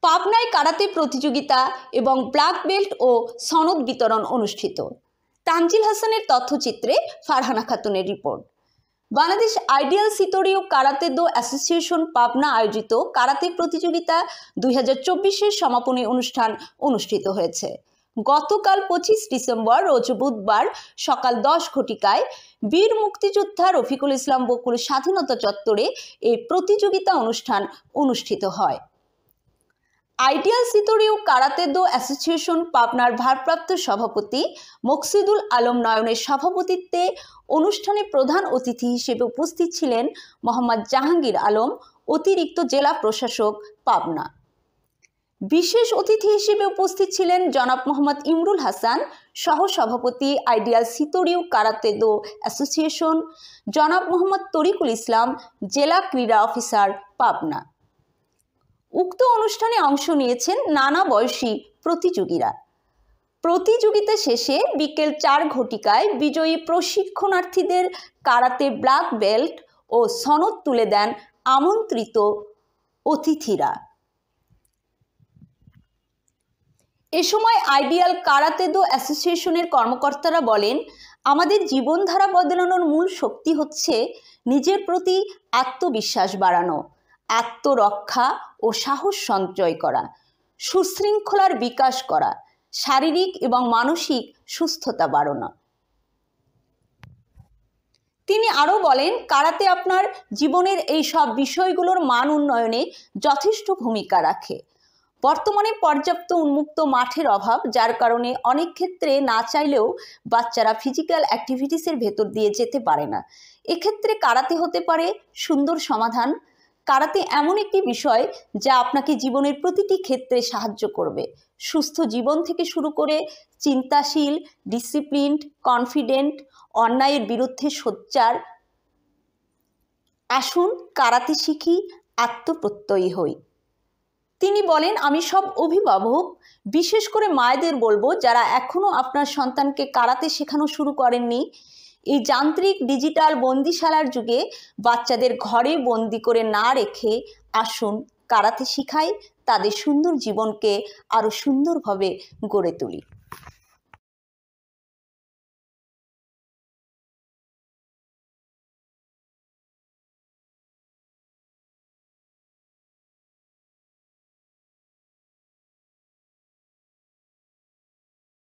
পাবনায় কারাতে প্রতিযোগিতা এবং ব্ল্যাক বেল্ট ও সনদ বিতরণ অনুষ্ঠিত। তানজিল হাসানের তথ্যচিত্রে ফারহানা খাতুনের রিপোর্ট। বাংলাদেশ আইডিয়াল সিতোরিও কারাতে দো অ্যাসোসিয়েশন পাবনা আয়োজিত কারাতে প্রতিযোগিতা 2024-এর সমাপনী অনুষ্ঠান অনুষ্ঠিত হয়েছে। গতকাল 25 ডিসেম্বর রোজ বুধবার সকাল 10 ঘটিকায় বীর মুক্তিযোদ্ধা রফিকুল ইসলাম বকুল স্বাধীনতা চত্বরে এই প্রতিযোগিতা অনুষ্ঠান অনুষ্ঠিত হয়। আইডিয়াল সিতোরিও কারাতে দো অ্যাসোসিয়েশন পাবনার ভারপ্রাপ্ত সভাপতি মকসুদুল আলম নয়নের সভাপতিত্বে অনুষ্ঠানে প্রধান অতিথি হিসেবে উপস্থিত ছিলেন মোহাম্মদ জাহাঙ্গীর আলম, অতিরিক্ত জেলা প্রশাসক পাবনা। বিশেষ অতিথি হিসেবে উপস্থিত ছিলেন জনাব মোহাম্মদ ইমরুল হাসান, সহসভাপতি আইডিয়াল সিতোরিও কারাতে দো অ্যাসোসিয়েশন, জনাব মোহাম্মদ তরিকুল ইসলাম, জেলা ক্রীড়া অফিসার পাবনা। উক্ত অনুষ্ঠানে অংশ নিয়েছেন নানা বয়সী প্রতিযোগীরা। প্রতিযোগিতা শেষে বিকেল 4 ঘটিকায় বিজয়ী প্রশিক্ষণার্থীদের কারাতে ব্ল্যাক বেল্ট ও সনদ তুলে দেন আমন্ত্রিত অতিথিরা। এ সময় আইডিয়াল কারাতে দো অ্যাসোসিয়েশনের কর্মকর্তারা বলেন, আমাদের জীবনধারা বদলানোর মূল শক্তি হচ্ছে নিজের প্রতি আত্মবিশ্বাস বাড়ানো, আত্মরক্ষা ও সাহস সঞ্চয় করা, সুশৃঙ্খলার বিকাশ করা, শারীরিক এবং মানসিক সুস্থতা বাড়ানো। তিনি আরও বলেন, কারাতে আপনার জীবনের এই সব বিষয়গুলোর মান উন্নয়নে যথেষ্ট ভূমিকা রাখে। বর্তমানে পর্যাপ্ত উন্মুক্ত মাঠের অভাব, যার কারণে অনেক ক্ষেত্রে না চাইলেও বাচ্চারা ফিজিক্যাল অ্যাক্টিভিটিসের ভেতর দিয়ে যেতে পারে না। এক্ষেত্রে কারাতে হতে পারে সুন্দর সমাধান। কারাতে এমন একটি বিষয় যা আপনাকে জীবনের প্রতিটি ক্ষেত্রে সাহায্য করবে, সুস্থ জীবন থেকে শুরু করে চিন্তাশীল, ডিসিপ্লিনড, কনফিডেন্ট, অন্যায়ের বিরুদ্ধে সোচ্চার। আসুন কারাতে শিখি, আত্মপ্রত্যয়ী হই। তিনি বলেন, আমি সব অভিভাবক, বিশেষ করে মায়েদের বলবো, যারা এখনও আপনার সন্তানকে কারাতে শেখানো শুরু করেননি, এই যান্ত্রিক ডিজিটাল বন্দিশালার যুগে বাচ্চাদের ঘরে বন্দি করে না রেখে আসুন কারাতে শিখাই, তাদের সুন্দর জীবনকে আরও সুন্দরভাবে গড়ে তুলি।